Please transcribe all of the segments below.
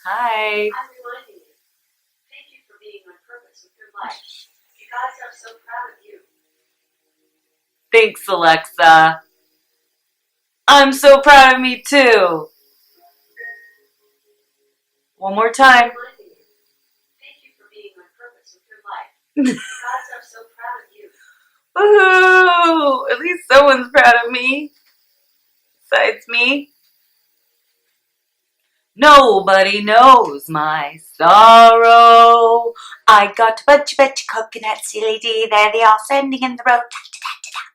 Hi. I'm reminding you. Thank you for being on purpose with your life. You guys are so proud of you. Thanks, Alexa. I'm so proud of me too. One more time. I'm reminding you. Thank you for being on purpose with your life. You guys are so proud of you. Woohoo! At least someone's proud of me. Besides me. Nobody knows my sorrow. I got a bunch of coconuts, silly dee, there they are standing in the road.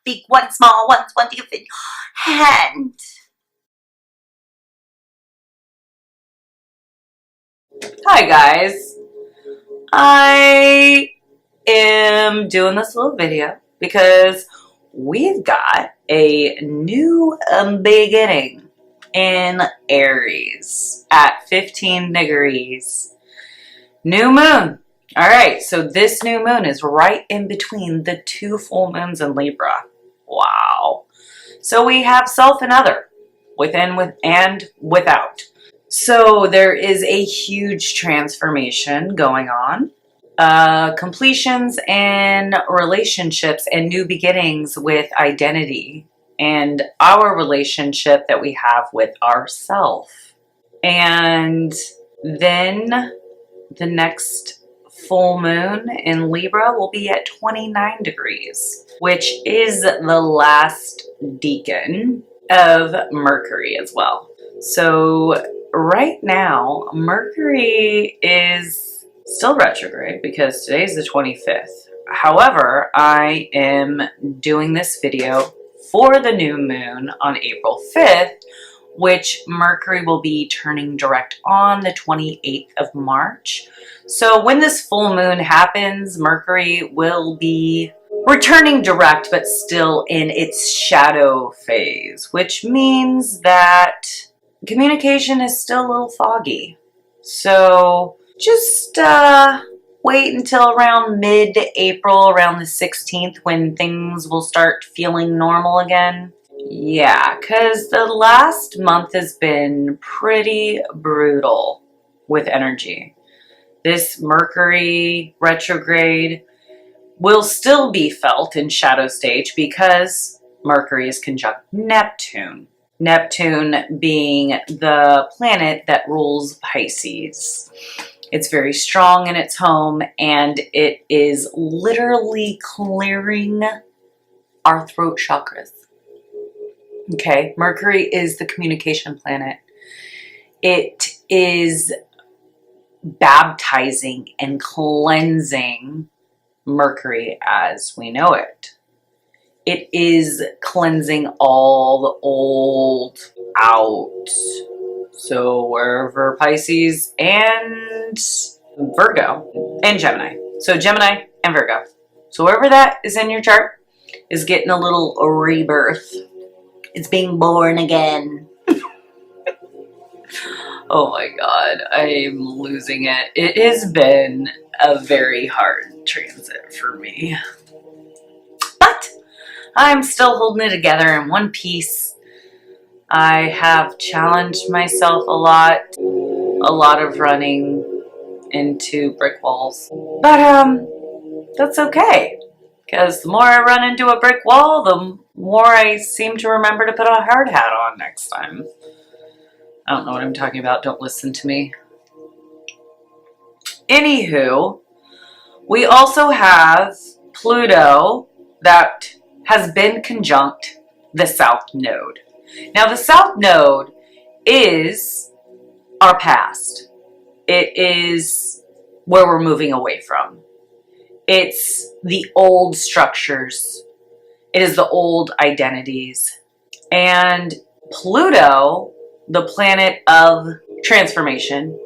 Big one, small ones, one to give in hand. Hi guys. I am doing this little video because we've got a new beginning in Aries at 15 degrees. New moon. All right, so this new moon is right in between the two full moons in Libra. Wow. So we have self and other, within, with, and without. So there is a huge transformation going on. Completions and relationships and new beginnings with identity and our relationship that we have with ourself. And then the next full moon in Libra will be at 29 degrees, which is the last decan of Mercury as well. So right now, Mercury is still retrograde because today's the 25th. However, I am doing this video for the new moon on April 5th, which Mercury will be turning direct on the 28th of March. So when this full moon happens, Mercury will be returning direct, but still in its shadow phase, which means that communication is still a little foggy. So just wait until around mid-April, around the 16th, when things will start feeling normal again. Yeah, because the last month has been pretty brutal with energy. This Mercury retrograde will still be felt in shadow stage because Mercury is conjunct Neptune. Neptune being the planet that rules Pisces. It's very strong in its home, and it is literally clearing our throat chakras. Okay, Mercury is the communication planet. It is baptizing and cleansing Mercury as we know it. It is cleansing all the old out. So wherever Pisces and Virgo and Gemini. So Gemini and Virgo. So wherever that is in your chart is getting a little rebirth. It's being born again. Oh my God, I'm losing it. It has been a very hard transit for me. But I'm still holding it together in one piece. I have challenged myself a lot of running into brick walls. But that's okay. Because the more I run into a brick wall, the more I seem to remember to put a hard hat on next time. I don't know what I'm talking about. Don't listen to me. Anywho, we also have Pluto that has been conjunct the South Node. Now, the South Node is our past. It is where we're moving away from. It's the old structures. It is the old identities. And Pluto, the planet of transformation,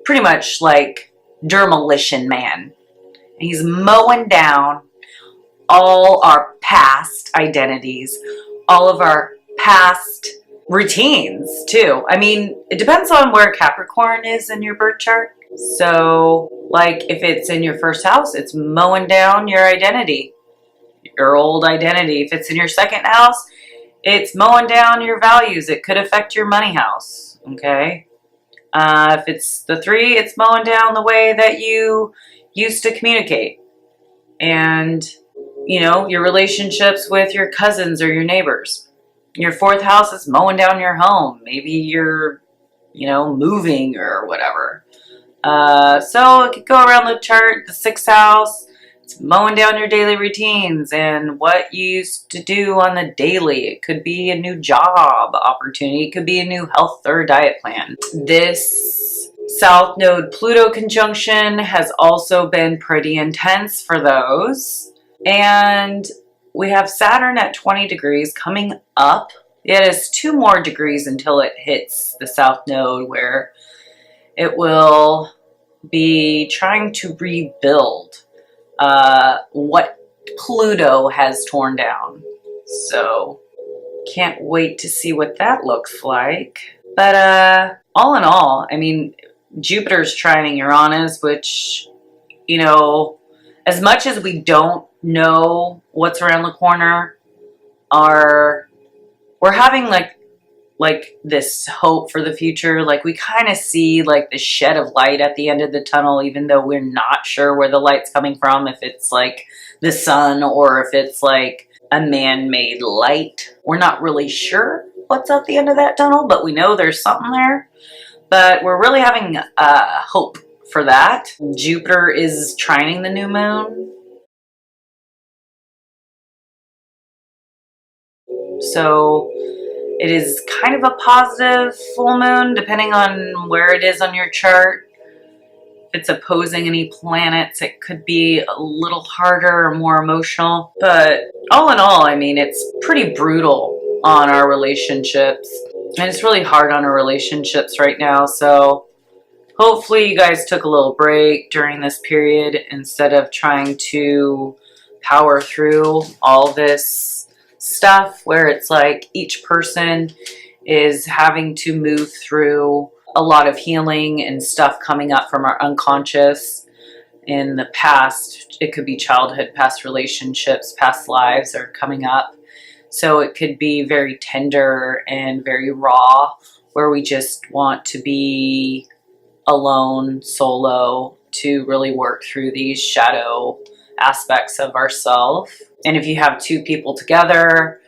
pretty much like Demolition Man. He's mowing down all our past identities, all of our past routines too. I mean, it depends on where Capricorn is in your birth chart. So, like, if it's in your first house, it's mowing down your identity, your old identity. If it's in your second house, it's mowing down your values. It could affect your money house, okay? If it's the 3, it's mowing down the way that you used to communicate. And, you know, your relationships with your cousins or your neighbors. Your 4th house is mowing down your home. Maybe you're, you know, moving or whatever. So it could go around the chart. The 6th house, it's mowing down your daily routines and what you used to do on the daily. It could be a new job opportunity. It could be a new health or diet plan. This South Node Pluto conjunction has also been pretty intense for those. And we have Saturn at 20 degrees coming up. It is 2 more degrees until it hits the South Node, where it will be trying to rebuild what Pluto has torn down. So can't wait to see what that looks like. But all in all, I mean, Jupiter's trining Uranus, which, you know, as much as we don't know what's around the corner, we're having like this hope for the future. Like, we kind of see like the shed of light at the end of the tunnel, even though we're not sure where the light's coming from, if it's like the sun or if it's like a man-made light. We're not really sure what's at the end of that tunnel, but we know there's something there. But we're really having hope for that. Jupiter is trining the new moon. So it is kind of a positive full moon, depending on where it is on your chart. If it's opposing any planets, it could be a little harder or more emotional. But all in all, I mean, it's pretty brutal on our relationships. And it's really hard on our relationships right now. So hopefully you guys took a little break during this period instead of trying to power through all this stuff, where it's like each person is having to move through a lot of healing and stuff coming up from our unconscious in the past. It could be childhood, past relationships, past lives are coming up. So it could be very tender and very raw, where we just want to be alone, solo, to really work through these shadow aspects of ourselves. And if you have 2 people together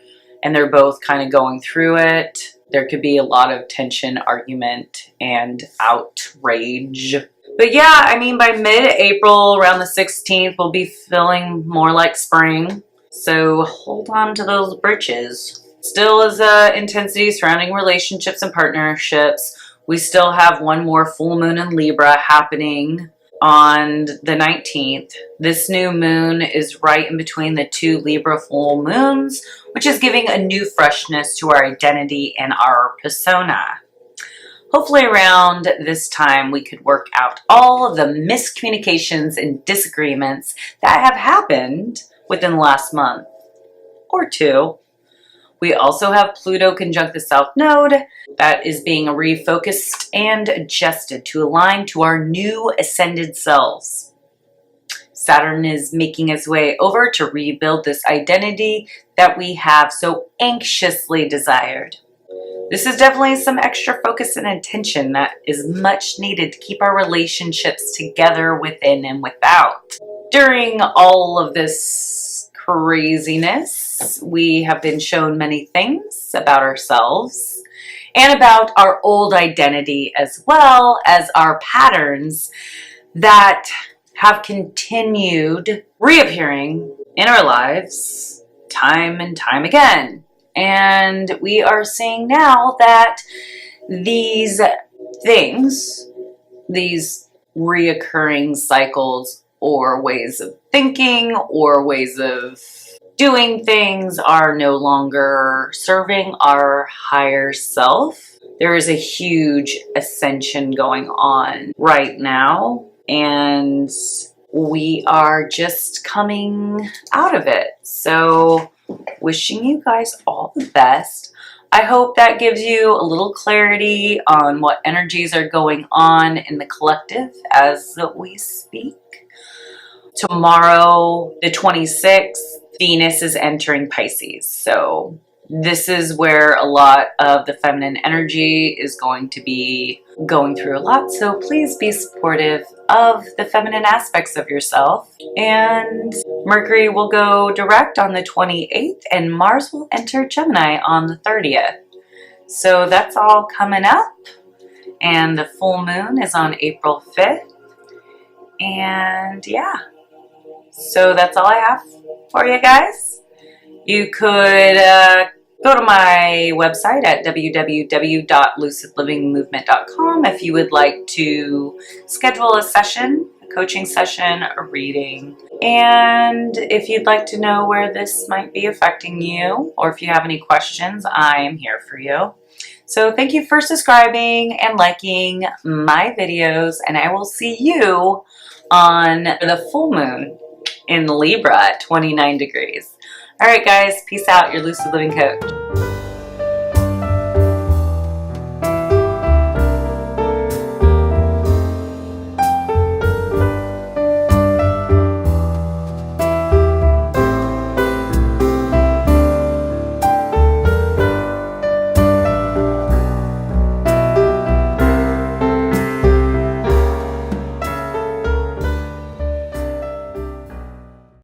and they're both kind of going through it, there could be a lot of tension, argument, and outrage. But yeah, I mean, by mid-April, around the 16th, we'll be feeling more like spring. So hold on to those britches. Still is intensity surrounding relationships and partnerships. We still have 1 more full moon in Libra happening on the 19th. This new moon is right in between the 2 Libra full moons, which is giving a new freshness to our identity and our persona. Hopefully around this time we could work out all of the miscommunications and disagreements that have happened within the last month or 2. We also have Pluto conjunct the South Node that is being refocused and adjusted to align to our new ascended selves. Saturn is making its way over to rebuild this identity that we have so anxiously desired. This is definitely some extra focus and attention that is much needed to keep our relationships together within and without. During all of this craziness, we have been shown many things about ourselves and about our old identity, as well as our patterns that have continued reappearing in our lives time and time again. And we are seeing now that these things, these reoccurring cycles or ways of thinking or ways of doing things, are no longer serving our higher self. There is a huge ascension going on right now, and we are just coming out of it. So wishing you guys all the best. I hope that gives you a little clarity on what energies are going on in the collective as we speak. Tomorrow, the 26th, Venus is entering Pisces. So This is where a lot of the feminine energy is going to be going through a lot. So please be supportive of the feminine aspects of yourself. And Mercury will go direct on the 28th and Mars will enter Gemini on the 30th. So that's all coming up. And the full moon is on April 5th. And yeah, so that's all I have for you guys. You could go to my website at www.lucidlivingmovement.com if you would like to schedule a session, a coaching session, a reading. And if you'd like to know where this might be affecting you, or if you have any questions, I am here for you. So thank you for subscribing and liking my videos, and I will see you on the full moon in Libra at 29 degrees. All right, guys, peace out, your Lucid Living Coach.